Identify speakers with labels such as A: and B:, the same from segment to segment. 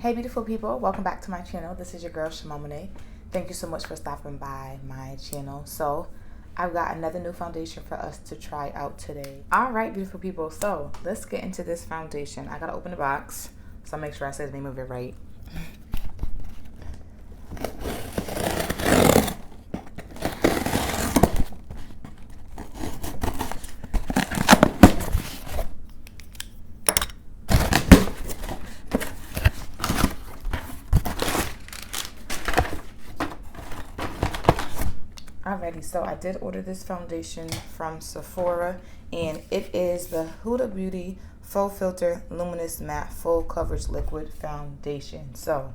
A: Hey beautiful people, welcome back to my channel. This is your girl Shimomone. Thank you so much for stopping by my channel. So I've got another new foundation for us to try out today. All right beautiful people, so let's get into this foundation. I gotta open the box so I'll make sure I say the name of it right. Alrighty, so I did order this foundation from Sephora, and it is the Huda Beauty Full Filter Luminous Matte Full Coverage Liquid Foundation. So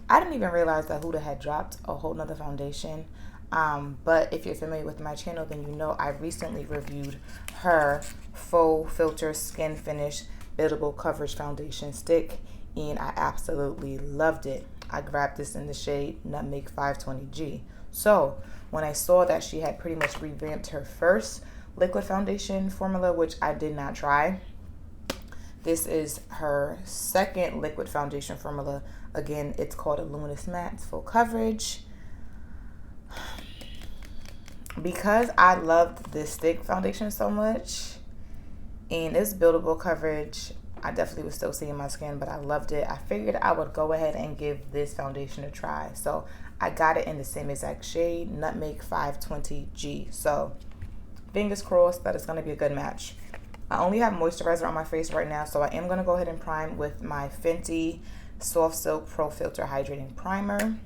A: I didn't even realize that Huda had dropped a whole nother foundation. But if you're familiar with my channel, then you know I recently reviewed her Full Filter Skin Finish Buildable Coverage Foundation Stick, and I absolutely loved it. I grabbed this in the shade Nutmeg 520G. So when I saw that she had pretty much revamped her first liquid foundation formula, which I did not try, this is her second liquid foundation formula. Again, it's called a Luminous Matte Full Coverage. Because I loved this stick foundation so much and it's buildable coverage, I definitely was still seeing my skin, but I loved it. I figured I would go ahead and give this foundation a try. So I got it in the same exact shade, Nutmeg 520G. So fingers crossed that it's going to be a good match. I only have moisturizer on my face right now, so I am going to go ahead and prime with my Fenty Soft Silk Pro Filter Hydrating Primer.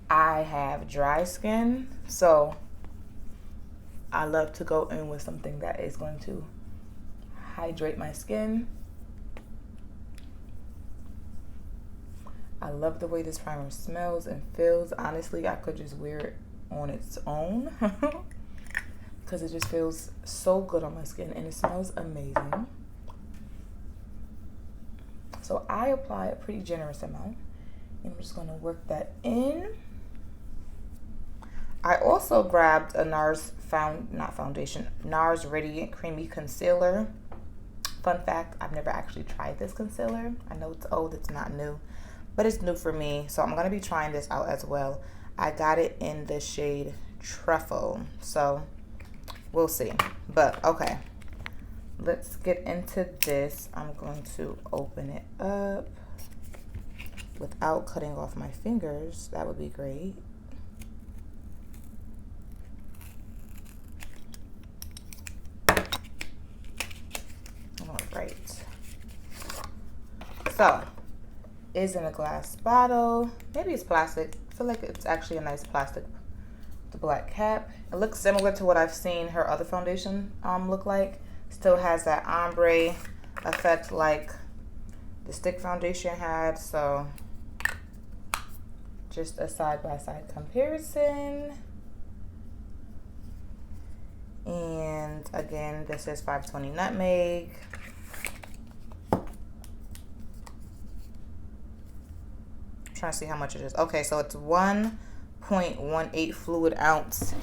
A: I have dry skin, so I love to go in with something that is going to hydrate my skin. I love the way this primer smells and feels. Honestly, I could just wear it on its own because it just feels so good on my skin and it smells amazing. So I apply a pretty generous amount and I'm just going to work that in. I also grabbed a Nars Radiant Creamy Concealer. Fun fact, I've never actually tried this concealer. I know it's old, it's not new, but it's new for me. So I'm going to be trying this out as well. I got it in the shade Truffle. So we'll see. But okay, let's get into this. I'm going to open it up without cutting off my fingers. That would be great. Right. So, it's in a glass bottle. Maybe it's plastic. I feel like it's actually a nice plastic with a black cap. It looks similar to what I've seen her other foundation look like. Still has that ombre effect like the stick foundation had. So, just a side-by-side comparison. And again, this is 520 Nutmeg. Trying to see how much it is. Okay, so it's 1.18 fluid ounce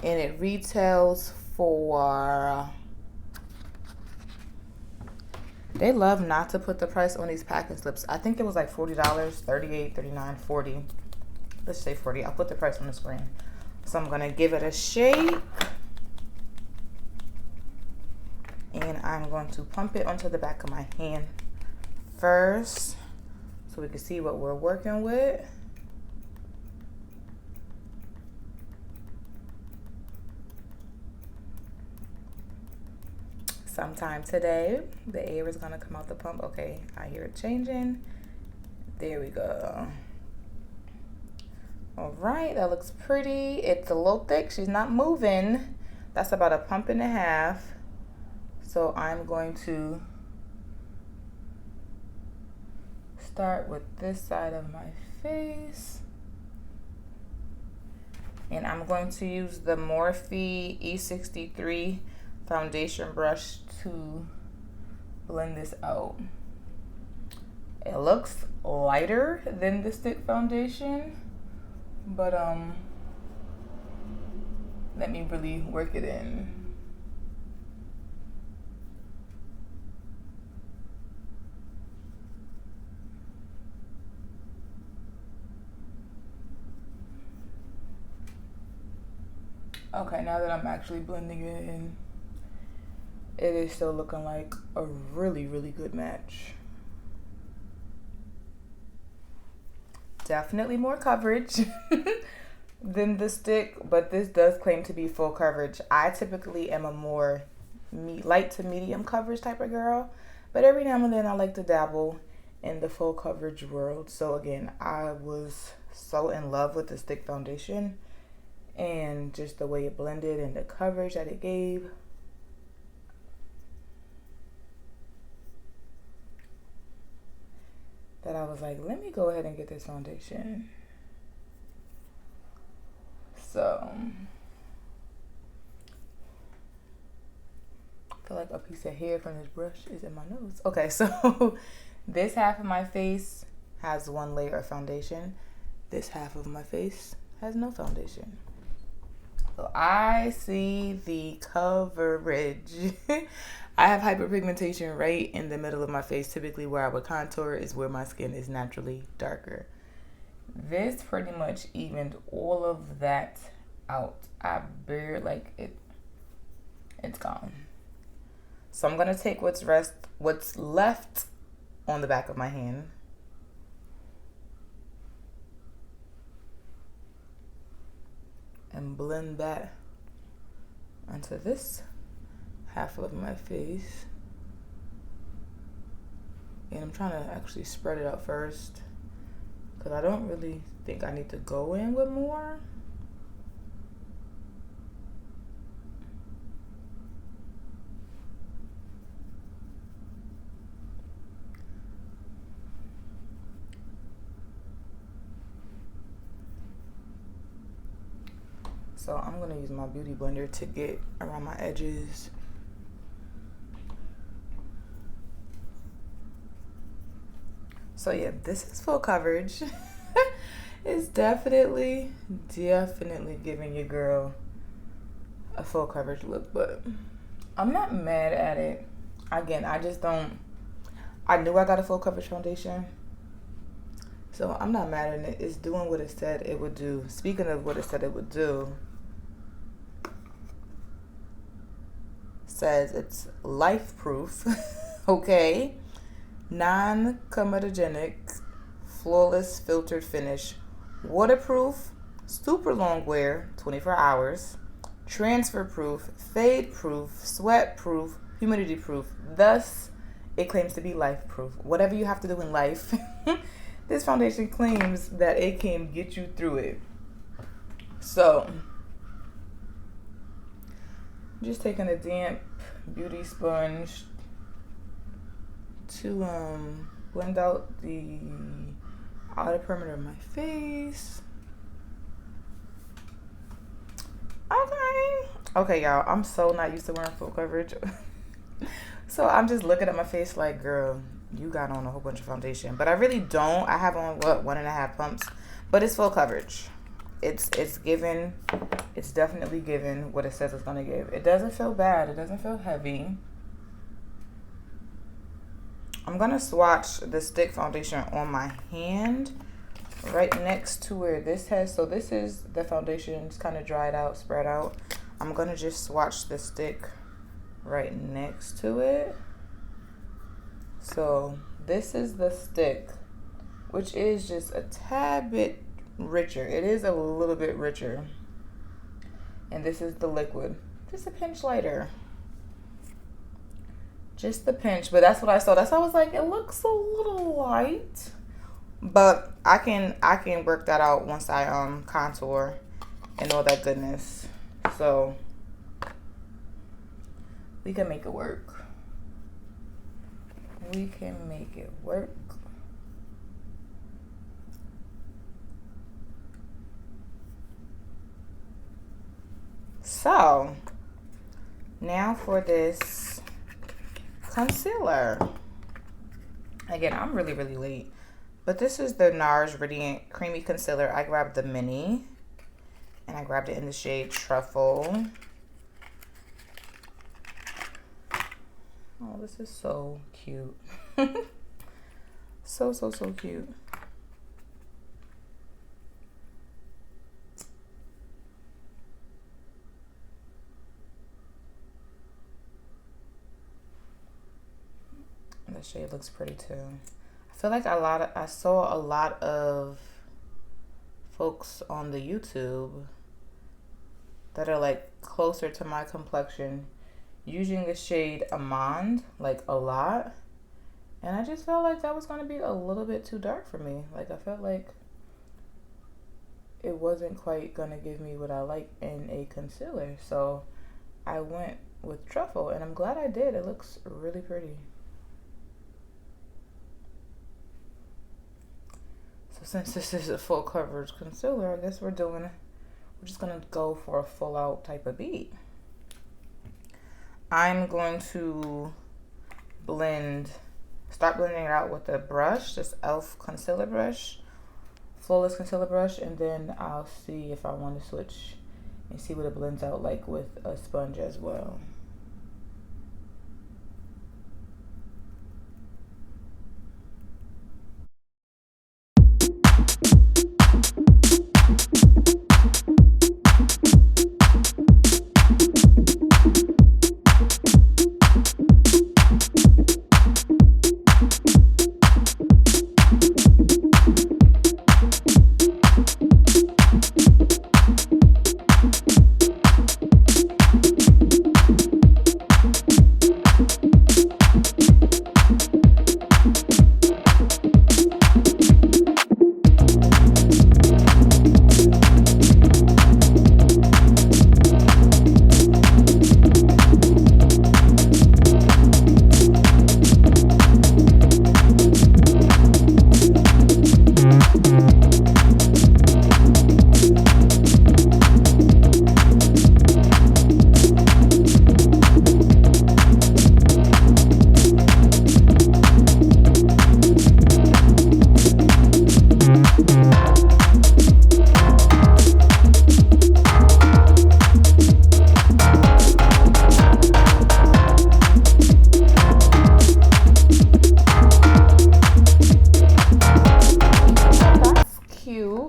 A: and it retails for, they love not to put the price on these packing slips. I think it was like $40, $38, $39, $40. Let's say 40. I'll put the price on the screen. So I'm gonna give it a shake and I'm going to pump it onto the back of my hand first, so we can see what we're working with. Sometime today, the air is gonna come out the pump. Okay, I hear it changing. There we go. All right, that looks pretty. It's a little thick, she's not moving. That's about a pump and a half. So I'm going to start with this side of my face. And I'm going to use the Morphe E63 foundation brush to blend this out. It looks lighter than the stick foundation, but let me really work it in. Okay, now that I'm actually blending it in, it is still looking like a really, really good match. Definitely more coverage than the stick, but this does claim to be full coverage. I typically am a more light to medium coverage type of girl, but every now and then I like to dabble in the full coverage world. So again, I was so in love with the stick foundation and just the way it blended and the coverage that it gave. That I was like, let me go ahead and get this foundation. So I feel like a piece of hair from this brush is in my nose. Okay, so this half of my face has one layer of foundation. This half of my face has no foundation. So I see the coverage. I have hyperpigmentation right in the middle of my face. Typically where I would contour is where my skin is naturally darker. This pretty much evened all of that out. I barely, like, it's gone. So I'm gonna take what's left on the back of my hand. And blend that onto this half of my face. And I'm trying to actually spread it out first, because I don't really think I need to go in with more. So I'm gonna use my beauty blender to get around my edges. So yeah, this is full coverage. It's definitely giving your girl a full coverage look, but I'm not mad at it. Again, I knew I got a full coverage foundation, so I'm not mad at it. It's doing what it said it would do. Speaking of what it said it would do, says it's life proof. Okay, non-comedogenic, flawless filtered finish, waterproof, super long wear, 24 hours, transfer proof, fade proof, sweat proof, humidity proof. Thus, it claims to be life proof. Whatever you have to do in life, this foundation claims that it can get you through it. So just taking a damp beauty sponge to blend out the outer perimeter of my face. Okay, y'all, I'm so not used to wearing full coverage. So I'm just looking at my face like, girl, you got on a whole bunch of foundation. But I really don't. I have on, 1.5 pumps, but it's full coverage. It's definitely given what it says it's gonna give. It doesn't feel bad. It doesn't feel heavy. I'm gonna swatch the stick foundation on my hand right next to where this has. So this is the foundation. It's kind of dried out, spread out. I'm gonna just swatch the stick right next to it. So this is the stick, which is just a tad bit richer. It is a little bit richer. And this is the liquid, just a pinch lighter. Just the pinch, but that's what I saw. That's why I was like, it looks a little light, but I can work that out once I contour and all that goodness. So we can make it work. We can make it work. So now for this concealer. Again, I'm really late, but this is the Nars Radiant Creamy Concealer. I grabbed the mini and I grabbed it in the shade Truffle. Oh, this is so cute. So cute. shade looks pretty too. I feel like I saw a lot of folks on the YouTube that are like closer to my complexion using the shade Amande like a lot, and I just felt like that was going to be a little bit too dark for me. Like I felt like it wasn't quite going to give me what I like in a concealer, so I went with Truffle, and I'm glad I did. It looks really pretty. So since this is a full coverage concealer, I guess we're just gonna go for a full out type of beat. I'm going to start blending it out with a brush, this e.l.f. concealer brush, flawless concealer brush, and then I'll see if I want to switch and see what it blends out like with a sponge as well.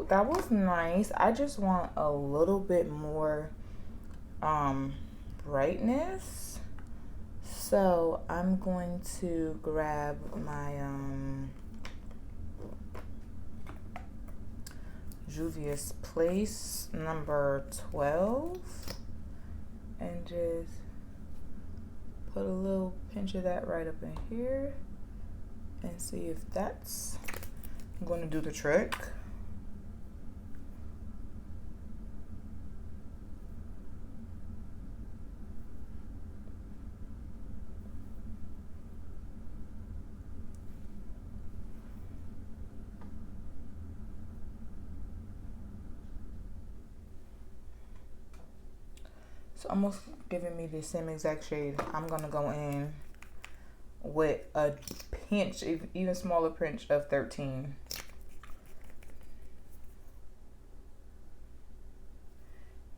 A: That was nice. I just want a little bit more brightness, so I'm going to grab my Juvia's Place number 12 and just put a little pinch of that right up in here and see if that's going to do the trick. So almost giving me the same exact shade. I'm gonna go in with a pinch, even smaller pinch of 13.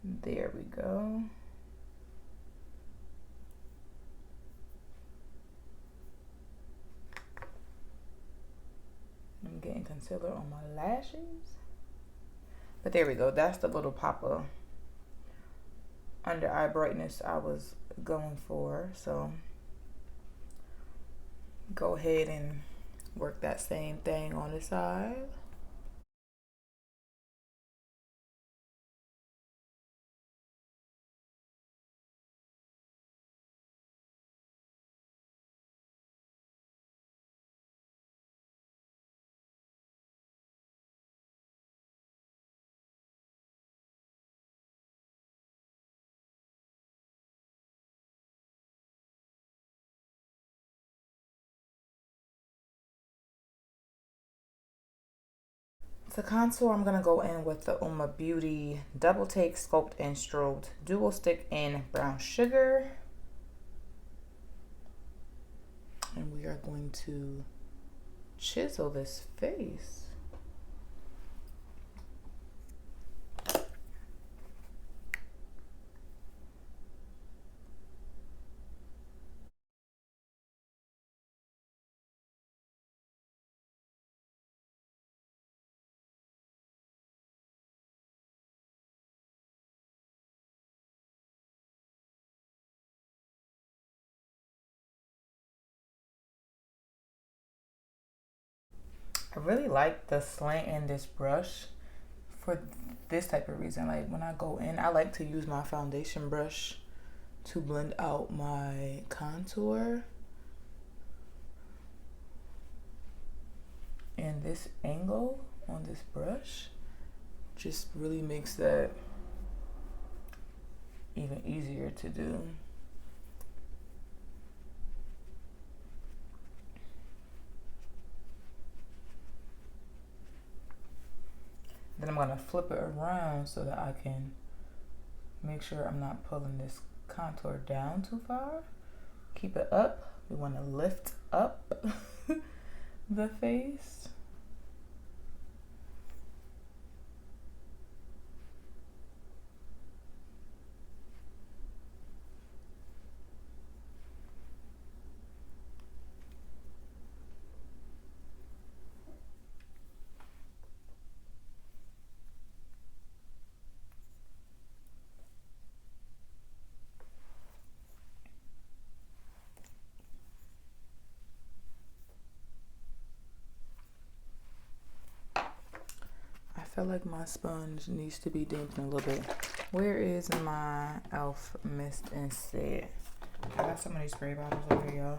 A: There we go. I'm getting concealer on my lashes. But there we go. That's the little pop of under eye brightness I was going for. So go ahead and work that same thing on the side. To contour, I'm gonna go in with the UOMA Beauty Double Take Sculpt and Strobed Dual Stick in Brown Sugar. And we are going to chisel this face. I really like the slant in this brush for this type of reason. Like when I go in, I like to use my foundation brush to blend out my contour. And this angle on this brush just really makes that even easier to do. Then I'm gonna flip it around so that I can make sure I'm not pulling this contour down too far. Keep it up. We wanna lift up the face. I feel like my sponge needs to be dampened a little bit. Where is my e.l.f. mist instead? I got so many spray bottles over here, y'all.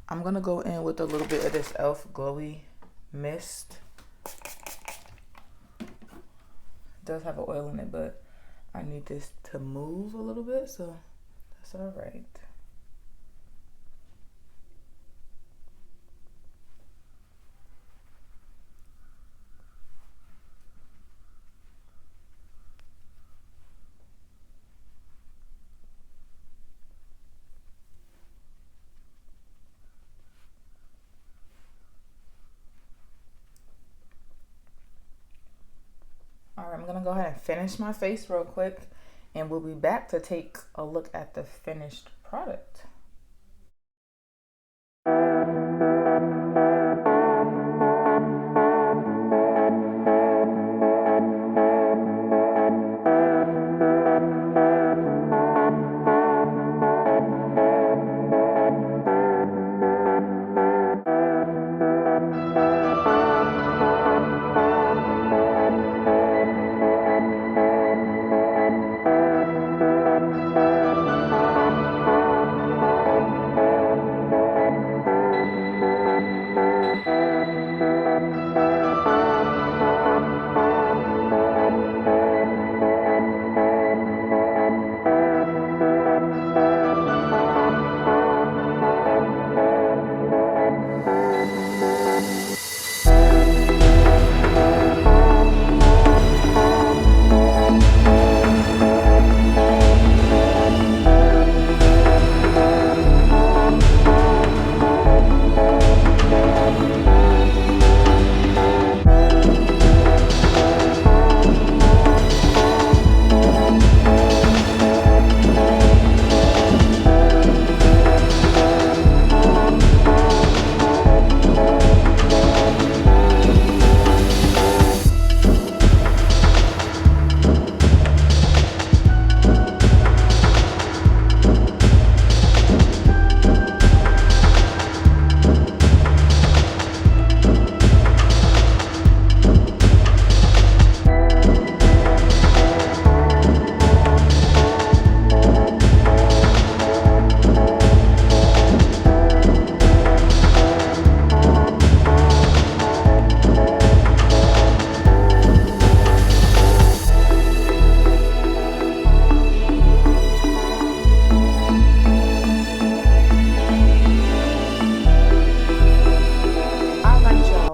A: I'm gonna go in with a little bit of this e.l.f. glowy mist. It does have an oil in it, but I need this to move a little bit, so that's all right. Alright, I'm gonna go ahead and finish my face real quick, and we'll be back to take a look at the finished product.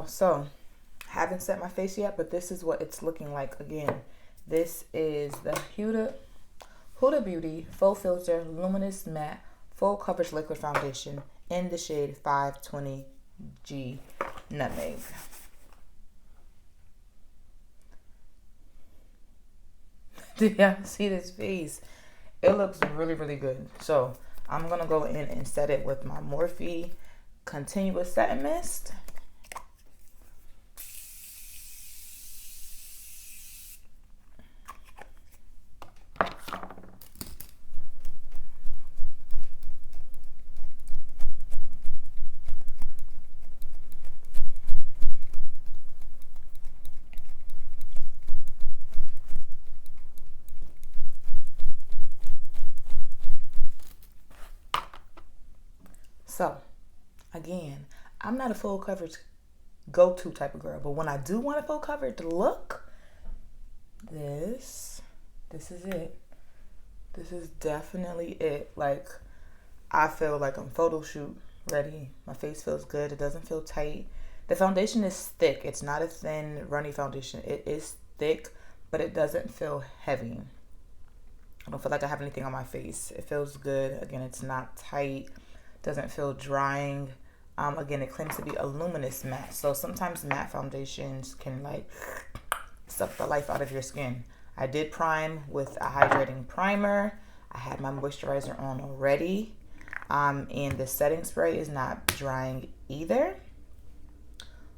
A: So, haven't set my face yet, but this is what it's looking like. Again, this is the Huda Beauty Full Filter Luminous Matte Full Coverage Liquid Foundation in the shade 520G Nutmeg. Do y'all see this face? It looks really, really good. So, I'm going to go in and set it with my Morphe Continuous Setting Mist. So, again, I'm not a full coverage go-to type of girl, but when I do want a full coverage look, this is it. This is definitely it. Like, I feel like I'm photo shoot ready. My face feels good. It doesn't feel tight. The foundation is thick. It's not a thin, runny foundation. It is thick, but it doesn't feel heavy. I don't feel like I have anything on my face. It feels good. Again, it's not tight. Doesn't feel drying. Again, it claims to be a luminous matte. So sometimes matte foundations can like suck the life out of your skin. I did prime with a hydrating primer. I had my moisturizer on already. And the setting spray is not drying either.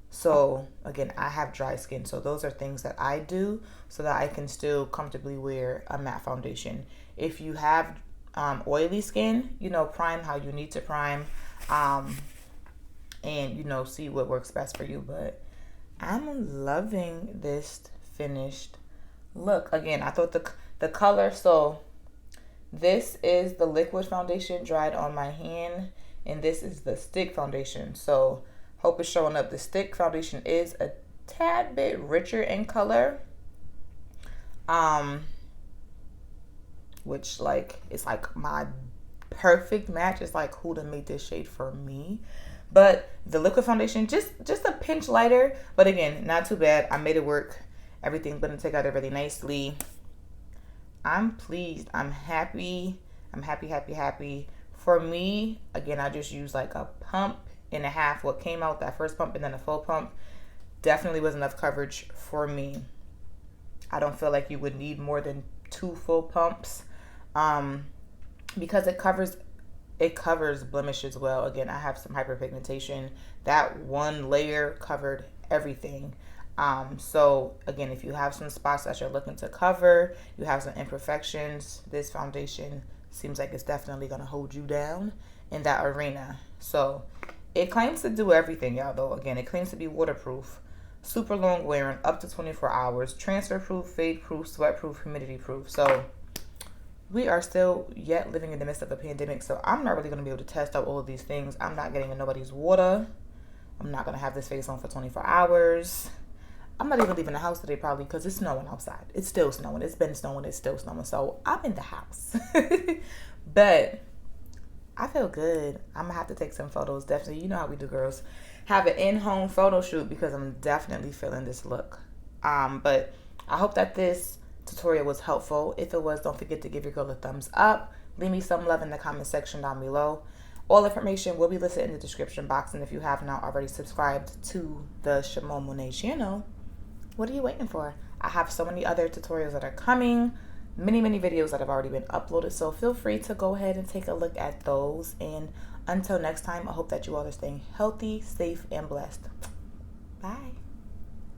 A: So again, I have dry skin. So those are things that I do so that I can still comfortably wear a matte foundation. If you have oily skin, you know, prime how you need to prime. And, you know, see what works best for you. But I'm loving this finished look. Again, I thought the color, so this is the liquid foundation dried on my hand, and this is the stick foundation. So hope it's showing up. The stick foundation is a tad bit richer in color, which like it's like my perfect match. It's like Huda made this shade for me. But the liquid foundation just a pinch lighter, but again, not too bad. I made it work. Everything's gonna take out really nicely. I'm pleased. I'm happy. I'm happy. For me, again, I just used like a pump and a half. What came out, that first pump and then a full pump, definitely was enough coverage for me. I don't feel like you would need more than 2 full pumps because it covers blemishes well. Again, I have some hyperpigmentation. That one layer covered everything. So again, if you have some spots that you're looking to cover, you have some imperfections, this foundation seems like it's definitely going to hold you down in that arena. So it claims to do everything, y'all, though. Again, it claims to be waterproof, super long wearing, up to 24 hours, transfer proof, fade proof, sweat proof, humidity proof. So we are still yet living in the midst of a pandemic. So I'm not really going to be able to test out all of these things. I'm not getting in nobody's water. I'm not going to have this face on for 24 hours. I'm not even leaving the house today probably because it's snowing outside. It's still snowing. It's been snowing. It's still snowing. So I'm in the house. But I feel good. I'm going to have to take some photos. Definitely. You know how we do, girls. Have an in-home photo shoot because I'm definitely feeling this look. But I hope that this tutorial was helpful. If it was, don't forget to give your girl a thumbs up. Leave me some love in the comment section down below. All information will be listed in the description box. And if you have not already subscribed to the Shimon Monet channel, what are you waiting for? I have so many other tutorials that are coming, many videos that have already been uploaded, so feel free to go ahead and take a look at those. And until next time, I hope that you all are staying healthy, safe, and blessed. Bye.